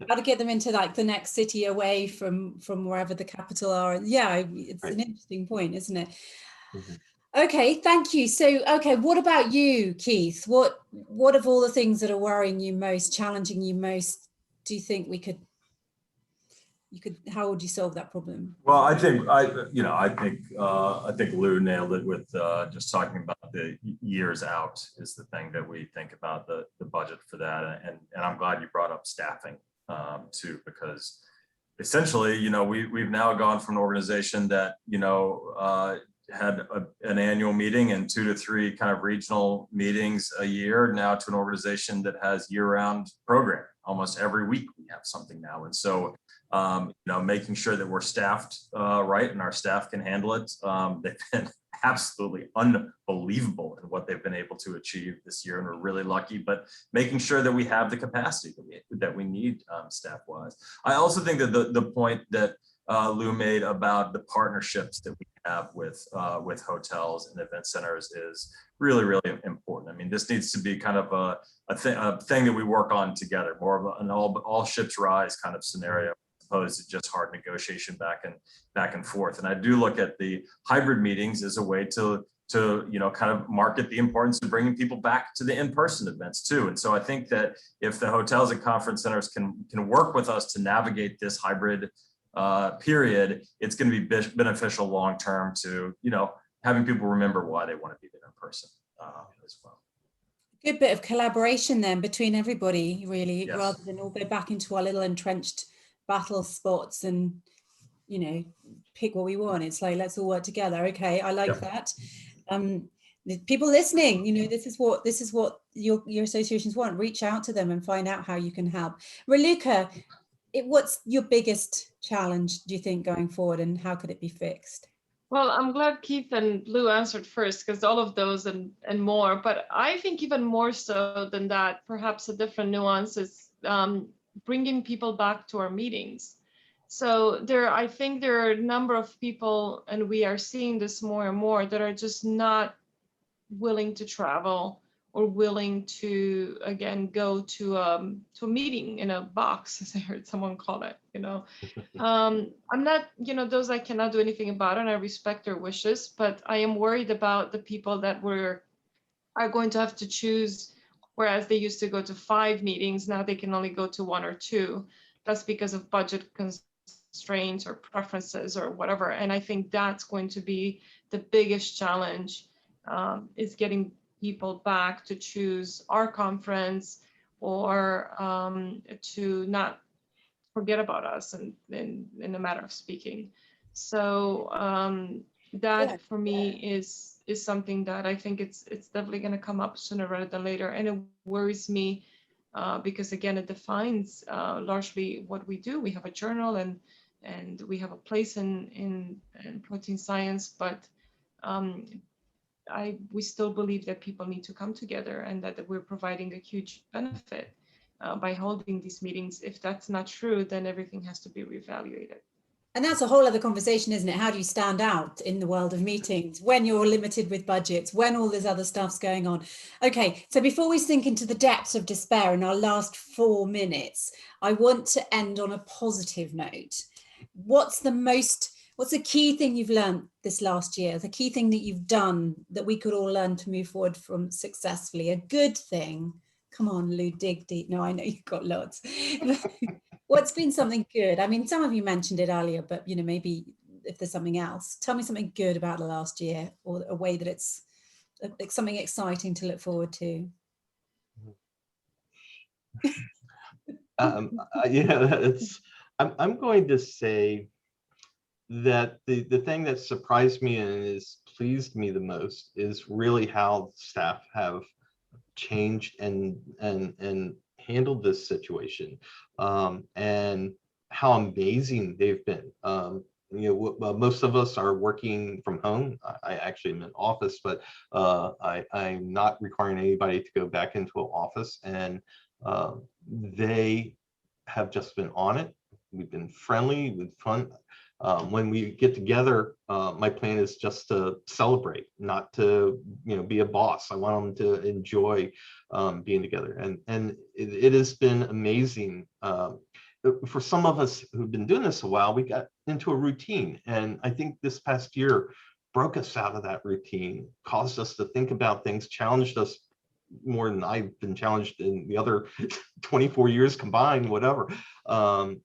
how to get them into like the next city away from wherever the capital are. Yeah, it's an interesting point, isn't it? Mm-hmm. Okay, thank you. So, okay, what about you, Keith? What of all the things that are worrying you most, challenging you most, do you think how would you solve that problem? Well, I think Lou nailed it with just talking about the years out is the thing that we think about the budget for that. And I'm glad you brought up staffing too, because essentially, you know, we've now gone from an organization that, you know, had an annual meeting and 2 to 3 kind of regional meetings a year, now to an organization that has year-round programming. Almost every week we have something now. And so, you know, making sure that we're staffed right and our staff can handle it. They've been absolutely unbelievable in what they've been able to achieve this year, and we're really lucky, but making sure that we have the capacity that we need staff-wise. I also think that the point that Lou made about the partnerships that we have with hotels and event centers is really, really important. I mean, this needs to be kind of a thing that we work on together, more of an all ships rise kind of scenario, as opposed to just hard negotiation back and forth. And I do look at the hybrid meetings as a way to you know, kind of market the importance of bringing people back to the in-person events too. And so I think that if the hotels and conference centers can work with us to navigate this hybrid period, it's going to be beneficial long term to, you know, having people remember why they want to be there in person as well. Good bit of collaboration then between everybody, really, yes. rather than all go back into our little entrenched battle spots and, you know, pick what we want. It's like, let's all work together. Okay, I like that. The people listening, you know, this is what your associations want. Reach out to them and find out how you can help. Raluca, what's your biggest challenge, do you think, going forward, and how could it be fixed? Well, I'm glad Keith and Lou answered first, because all of those and more, but I think even more so than that, perhaps a different nuance is bringing people back to our meetings. So I think there are a number of people, and we are seeing this more and more, that are just not willing to travel or willing to, again, go to a meeting in a box, as I heard someone call it, you know. I'm not, you know, those I cannot do anything about, and I respect their wishes, but I am worried about the people that are going to have to choose, whereas they used to go to 5 meetings, now they can only go to 1 or 2. That's because of budget constraints or preferences or whatever. And I think that's going to be the biggest challenge, is getting people back to choose our conference, or to not forget about us in a matter of speaking. So that for me is something that I think it's definitely going to come up sooner rather than later. And it worries me because again, it defines largely what we do. We have a journal and we have a place in protein science, but we still believe that people need to come together, and that we're providing a huge benefit by holding these meetings. If that's not true, then everything has to be reevaluated. And that's a whole other conversation, isn't it? How do you stand out in the world of meetings when you're limited with budgets, when all this other stuff's going on? Okay, so before we sink into the depths of despair in our last 4 minutes, I want to end on a positive note. What's the key thing you've learned this last year? The key thing that you've done that we could all learn to move forward from successfully? A good thing? Come on, Lou, dig deep. No, I know you've got lots. What's been something good? I mean, some of you mentioned it earlier, but maybe if there's something else, tell me something good about the last year, or a way that it's something exciting to look forward to. I'm going to say that the thing that surprised me and has pleased me the most is really how staff have changed and handled this situation, and how amazing they've been. Most of us are working from home. I actually am in office, but I'm not requiring anybody to go back into an office, and they have just been on it. We've been friendly, with fun. When we get together, my plan is just to celebrate, not to be a boss. I want them to enjoy being together, and it has been amazing. For some of us who've been doing this a while, we got into a routine, and I think this past year broke us out of that routine, caused us to think about things, challenged us more than I've been challenged in the other 24 years combined, whatever. I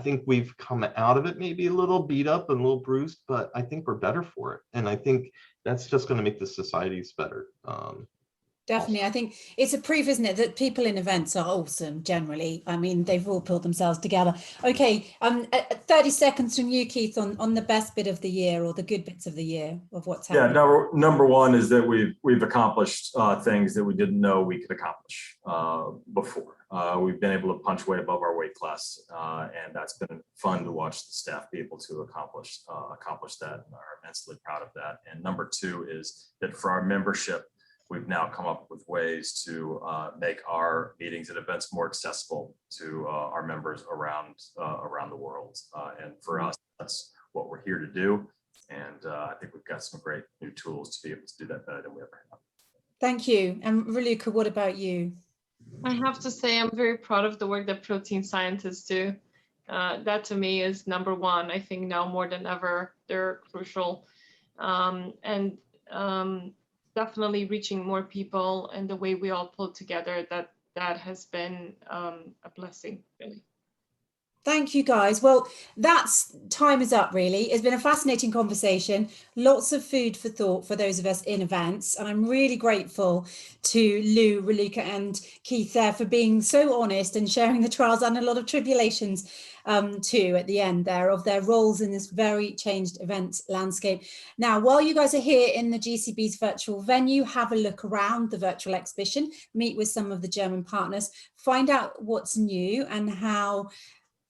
think we've come out of it maybe a little beat up and a little bruised, but I think we're better for it. And I think that's just going to make the societies better. Definitely. I think it's a proof, isn't it, that people in events are awesome generally. I mean, they've all pulled themselves together. Okay, 30 seconds from you, Keith, on the best bit of the year, or the good bits of the year of what's happening. Yeah, number one is that we've accomplished things that we didn't know we could accomplish before. We've been able to punch way above our weight class, and that's been fun to watch the staff be able to accomplish that, and are immensely proud of that. And number two is that for our membership, we've now come up with ways to make our meetings and events more accessible to our members around the world. And for us, that's what we're here to do. And I think we've got some great new tools to be able to do that better than we ever have. Thank you. And Raluca, what about you? I have to say I'm very proud of the work that protein scientists do. That to me is number one. I think now more than ever, they're crucial. Definitely reaching more people, and the way we all pull together, that has been a blessing, really. Thank you, guys. Well, time is up, really. It's been a fascinating conversation. Lots of food for thought for those of us in events. And I'm really grateful to Lou, Raluca, and Keith there for being so honest and sharing the trials and a lot of tribulations too at the end there of their roles in this very changed events landscape. Now, while you guys are here in the GCB's virtual venue, have a look around the virtual exhibition, meet with some of the German partners, find out what's new and how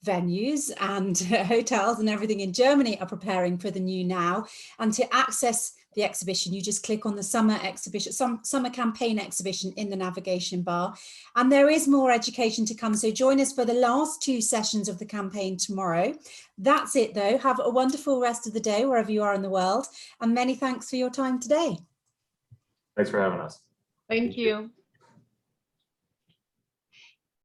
venues and hotels and everything in Germany are preparing for the new now. And to access the exhibition, you just click on the summer exhibition, summer campaign exhibition in the navigation bar. And there is more education to come. So join us for the last 2 sessions of the campaign tomorrow. That's it though. Have a wonderful rest of the day wherever you are in the world. And many thanks for your time today. Thanks for having us. Thank you.